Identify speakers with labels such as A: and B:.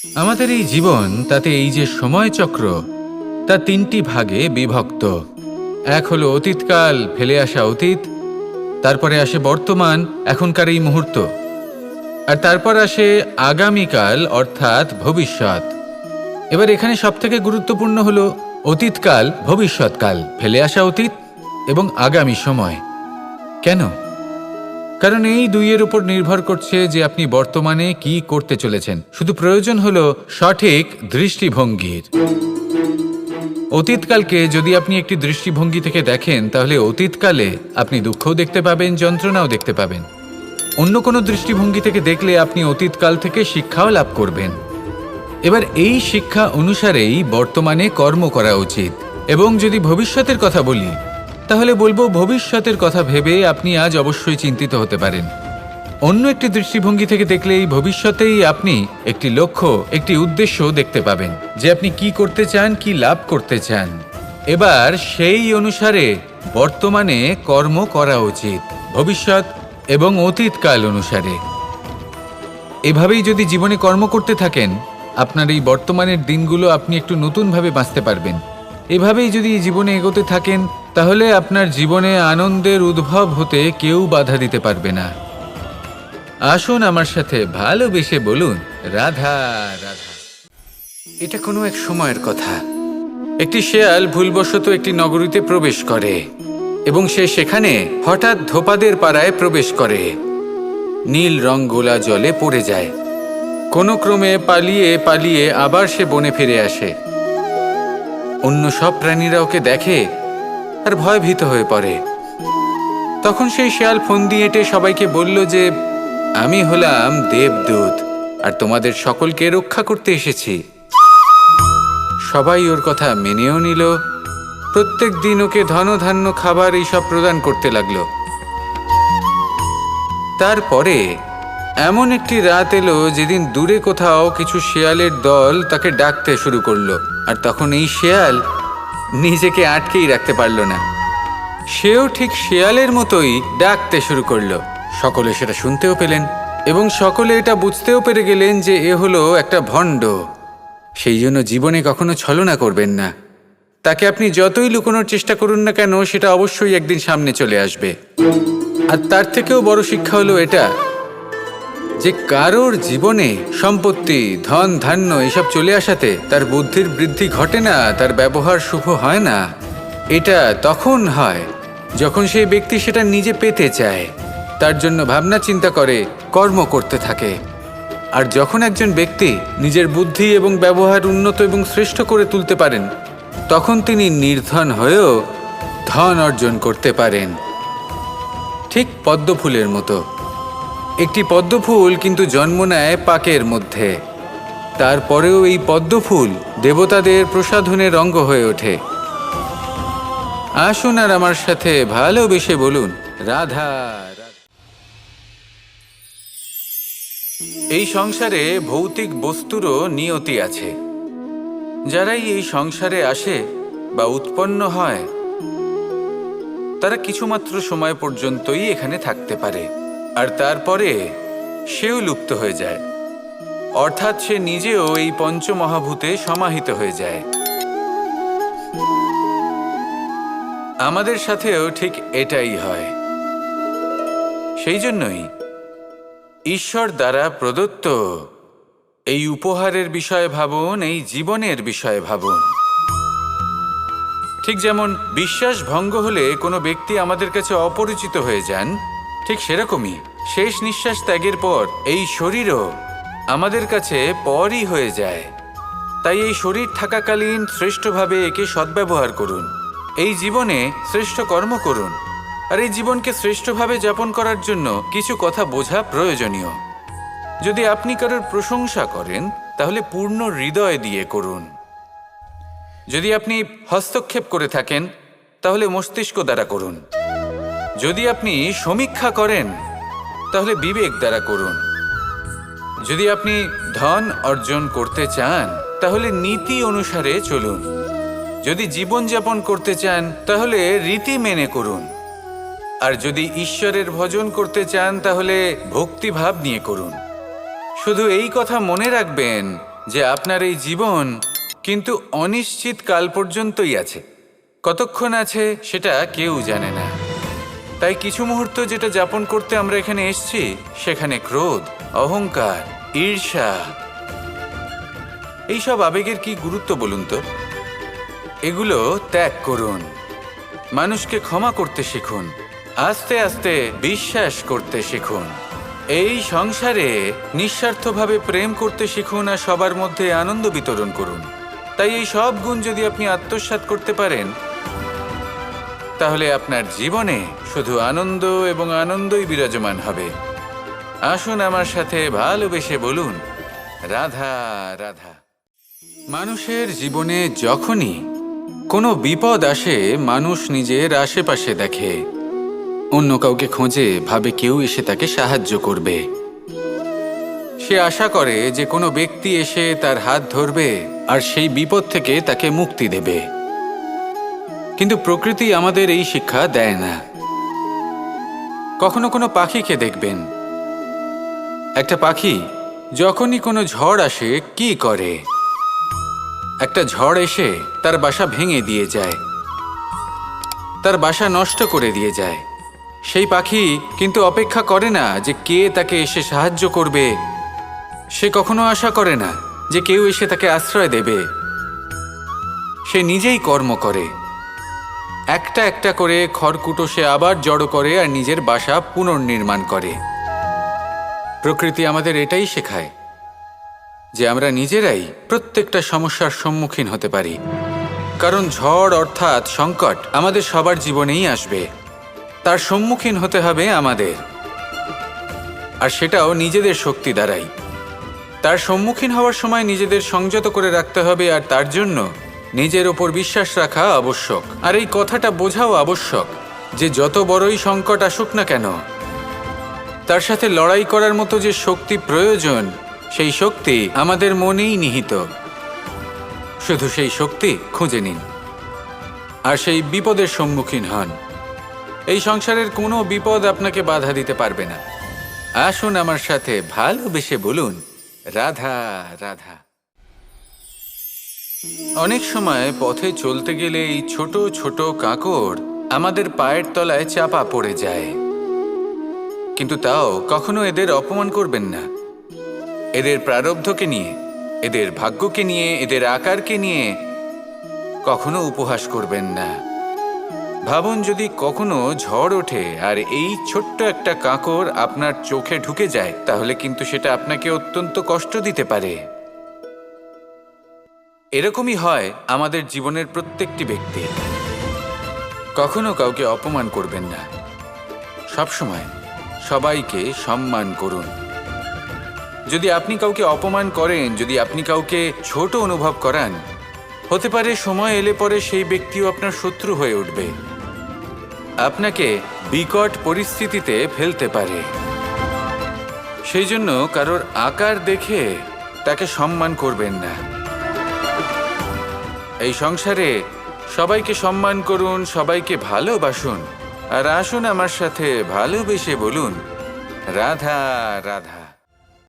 A: আমাদের এই জীবন, তাতে এই যে সময় চক্র, তা তিনটি ভাগে বিভক্ত। এক হলো অতীতকাল, ফেলে আসা অতীত, তারপরে আসে বর্তমান, এখনকার এই মুহূর্ত, আর তারপর আসে আগামীকাল অর্থাৎ ভবিষ্যৎ। এবার এখানে সবথেকে গুরুত্বপূর্ণ হলো অতীতকাল, ভবিষ্যৎকাল, ফেলে আসা অতীত এবং আগামী সময়। কেন? কারণ এই দুইয়ের উপর নির্ভর করছে যে আপনি বর্তমানে কি করতে চলেছেন। শুধু প্রয়োজন হলো সঠিক দৃষ্টিভঙ্গির। অতীতকালকে যদি আপনি একটি দৃষ্টিভঙ্গি থেকে দেখেন, তাহলে অতীতকালে আপনি দুঃখও দেখতে পাবেন, যন্ত্রণাও দেখতে পাবেন। অন্য কোনো দৃষ্টিভঙ্গি থেকে দেখলে আপনি অতীতকাল থেকে শিক্ষাও লাভ করবেন। এবার এই শিক্ষা অনুসারেই বর্তমানে কর্ম করা উচিত। এবং যদি ভবিষ্যতের কথা বলি, তাহলে বলবো ভবিষ্যতের কথা ভেবে আপনি আজ অবশ্যই চিন্তিত হতে পারেন। অন্য একটি দৃষ্টিভঙ্গি থেকে দেখলে এই ভবিষ্যতেই আপনি একটি লক্ষ্য, একটি উদ্দেশ্য দেখতে পাবেন, যে আপনি কি করতে চান, কি লাভ করতে চান। এবার সেই অনুসারে বর্তমানে কর্ম করা উচিত, ভবিষ্যৎ এবং অতীতকাল অনুসারে। এভাবেই যদি জীবনে কর্ম করতে থাকেন, আপনার এই বর্তমানের দিনগুলো আপনি একটু নতুনভাবে বাঁচতে পারবেন। এভাবেই যদি জীবনে এগোতে থাকেন, তাহলে আপনার জীবনে আনন্দের উদ্ভব হতে কেউ বাধা দিতে পারবে না। আসুন আমার সাথে ভালোবেসে বলুন, রাধা রাধা। এটা কোনো এক সময়ের কথা। একটি শেয়াল ভুলবশত একটি নগরীতে প্রবেশ করে এবং সে সেখানে হঠাৎ ধোপাদের পাড়ায় প্রবেশ করে। নীল রঙগোলা জলে পড়ে যায়। কোনো ক্রমে পালিয়ে পালিয়ে আবার সে বনে ফিরে আসে। অন্য সব প্রাণীরা ওকে দেখে আর ভয়ভীত হয়ে পড়ে। তখন সেই শেয়াল ফোন দিয়ে এঁটে সবাইকে বলল যে, আমি হলাম দেবদূত আর তোমাদের সকলকে রক্ষা করতে এসেছি। সবাই ওর কথা মেনেও নিল। প্রত্যেক দিন ওকে ধনধান্য, খাবার এইসব প্রদান করতে লাগলো। তারপরে এমন একটি রাত এলো যেদিন দূরে কোথাও কিছু শেয়ালের দল তাকে ডাকতে শুরু করলো। আর তখন এই শেয়াল নিজেকে আটকেই রাখতে পারল না। সেও ঠিক শেয়ালের মতোই ডাকতে শুরু করলো। সকলে সেটা শুনতেও পেলেন এবং সকলে এটা বুঝতেও পেরে গেলেন যে এ হলো একটা ভণ্ড। সেই জন্য জীবনে কখনো ছলনা করবেন না। তাকে আপনি যতই লুকোনোর চেষ্টা করুন না কেন, সেটা অবশ্যই একদিন সামনে চলে আসবে। আর তার থেকেও বড় শিক্ষা হলো এটা, যে কারোর জীবনে সম্পত্তি, ধন ধান্য এসব চলে আসাতে তার বুদ্ধির বৃদ্ধি ঘটে না, তার ব্যবহার শুভ হয় না। এটা তখন হয় যখন সেই ব্যক্তি সেটা নিজে পেতে চায়, তার জন্য ভাবনা চিন্তা করে, কর্ম করতে থাকে। আর যখন একজন ব্যক্তি নিজের বুদ্ধি এবং ব্যবহার উন্নত এবং শ্রেষ্ঠ করে তুলতে পারেন, তখন তিনি নির্ধন হয়েও ধন অর্জন করতে পারেন। ঠিক পদ্মফুলের মতো। একটি পদ্মফুল কিন্তু জন্ম নেয় পাকের মধ্যে। তারপরেও এই পদ্মফুল দেবতাদের প্রসাধনের অঙ্গ হয়ে ওঠে। আসুন আর আমার সাথে ভালোবেসে বলুন, রাধা রাধা। এই সংসারে ভৌতিক বস্তুরও নিয়তি আছে। যারাই এই সংসারে আসে বা উৎপন্ন হয়, তারা কিছুমাত্র সময় পর্যন্তই এখানে থাকতে পারে, আর তারপরে সেও লুপ্ত হয়ে যায়। অর্থাৎ সে নিজেও এই পঞ্চমহাভূতে সমাহিত হয়ে যায়। আমাদের সাথেও ঠিক এটাই হয়। সেই জন্যই ঈশ্বর দ্বারা প্রদত্ত এই উপহারের বিষয়ে ভাবুন, এই জীবনের বিষয়ে ভাবুন। ঠিক যেমন বিশ্বাস ভঙ্গ হলে কোনো ব্যক্তি আমাদের কাছে অপরিচিত হয়ে যান, ঠিক সেরকমই শেষ নিঃশ্বাস ত্যাগের পর এই শরীরও আমাদের কাছে পরই হয়ে যায়। তাই এই শরীর থাকাকালীন শ্রেষ্ঠভাবে একে সদ্ব্যবহার করুন। এই জীবনে শ্রেষ্ঠ কর্ম করুন। আর এই জীবনকে শ্রেষ্ঠভাবে যাপন করার জন্য কিছু কথা বোঝা প্রয়োজনীয়। যদি আপনি কারোর প্রশংসা করেন, তাহলে পূর্ণ হৃদয় দিয়ে করুন। যদি আপনি হস্তক্ষেপ করে থাকেন, তাহলে মস্তিষ্ক দ্বারা করুন। যদি আপনি সমীক্ষা করেন, তাহলে বিবেক দ্বারা করুন। যদি আপনি ধন অর্জন করতে চান, তাহলে নীতি অনুসারে চলুন। যদি জীবনযাপন করতে চান, তাহলে রীতি মেনে করুন। আর যদি ঈশ্বরের ভজন করতে চান, তাহলে ভক্তিভাব নিয়ে করুন। শুধু এই কথা মনে রাখবেন যে আপনার এই জীবন কিন্তু অনিশ্চিত কাল পর্যন্তই আছে। কতক্ষণ আছে সেটা কেউ জানে না। তাই কিছু মুহূর্ত যেটা যাপন করতে আমরা এখানে এসেছি, সেখানে ক্রোধ, অহংকার, ঈর্ষা, এইসব আবেগের কি গুরুত্ব বলুন তো? এগুলো ত্যাগ করুন। মানুষকে ক্ষমা করতে শিখুন। আস্তে আস্তে বিশ্বাস করতে শিখুন। এই সংসারে নিঃস্বার্থভাবে প্রেম করতে শিখুন আর সবার মধ্যে আনন্দ বিতরণ করুন। তাই এই সব গুণ যদি আপনি আত্মসাৎ করতে পারেন, তাহলে আপনার জীবনে শুধু আনন্দ এবং আনন্দই বিরাজমান হবে। আসুন আমার সাথে ভালোবেসে বলুন, রাধা রাধা। মানুষের জীবনে যখনই কোনো বিপদ আসে, মানুষ নিজের আশেপাশে দেখে, অন্য কাউকে খোঁজে, ভাবে কেউ এসে তাকে সাহায্য করবে। সে আশা করে যে কোনো ব্যক্তি এসে তার হাত ধরবে আর সেই বিপদ থেকে তাকে মুক্তি দেবে। কিন্তু প্রকৃতি আমাদের এই শিক্ষা দেয় না। কখনো কোনো পাখিকে দেখবেন, একটা পাখি যখনই কোনো ঝড় আসে কি করে? একটা ঝড় এসে তার বাসা ভেঙে দিয়ে যায়, তার বাসা নষ্ট করে দিয়ে যায়। সেই পাখি কিন্তু অপেক্ষা করে না যে কে তাকে এসে সাহায্য করবে। সে কখনো আশা করে না যে কেউ এসে তাকে আশ্রয় দেবে। সে নিজেই কর্ম করে, একটা একটা করে খড়কুটো সে আবার জড়ো করে আর নিজের বাসা পুনর্নির্মাণ করে। প্রকৃতি আমাদের এটাই শেখায় যে আমরা নিজেরাই প্রত্যেকটা সমস্যার সম্মুখীন হতে পারি। কারণ ঝড় অর্থাৎ সংকট আমাদের সবার জীবনেই আসবে, তার সম্মুখীন হতে হবে আমাদের, আর সেটাও নিজেদের শক্তি দ্বারাই। তার সম্মুখীন হওয়ার সময় নিজেদের সংযত করে রাখতে হবে, আর তার জন্য নিজের ওপর বিশ্বাস রাখা আবশ্যক। আর এই কথাটা বোঝাও আবশ্যক যে যত বড়ই সংকট আসুক না কেন, তার সাথে লড়াই করার মতো যে শক্তি প্রয়োজন, সেই শক্তি আমাদের মনেই নিহিত। শুধু সেই শক্তি খুঁজে নিন আর সেই বিপদের সম্মুখীন হন। এই সংসারের কোনো বিপদ আপনাকে বাধা দিতে পারবে না। আসুন আমার সাথে ভালোবেসে বলুন, রাধা রাধা। অনেক সময় পথে চলতে গেলে এই ছোট ছোট কাঁকড় আমাদের পায়ের তলায় চাপা পড়ে যায়, কিন্তু তাও কখনো এদের অপমান করবেন না। এদের প্রারব্ধকে নিয়ে, এদের ভাগ্যকে নিয়ে, এদের আকারকে নিয়ে কখনো উপহাস করবেন না। ভাবুন, যদি কখনো ঝড় ওঠে আর এই ছোট্ট একটা কাঁকড় আপনার চোখে ঢুকে যায়, তাহলে কিন্তু সেটা আপনাকে অত্যন্ত কষ্ট দিতে পারে। এরকমই হয় আমাদের জীবনের প্রত্যেকটি ব্যক্তি। কখনো কাউকে অপমান করবেন না। সবসময় সবাইকে সম্মান করুন। যদি আপনি কাউকে অপমান করেন, যদি আপনি কাউকে ছোট অনুভব করান, হতে পারে সময় এলে পরে সেই ব্যক্তিও আপনার শত্রু হয়ে উঠবে, আপনাকে বিকট পরিস্থিতিতে ফেলতে পারে। সেই জন্য কারোর আকার দেখে তাকে সম্মান করবেন না। এই সংসারে সবাইকে সম্মান করুন, সবাইকে ভালোবাসুন, আর আসুন আমার সাথে ভালোবেসে বলুন, রাধা রাধা।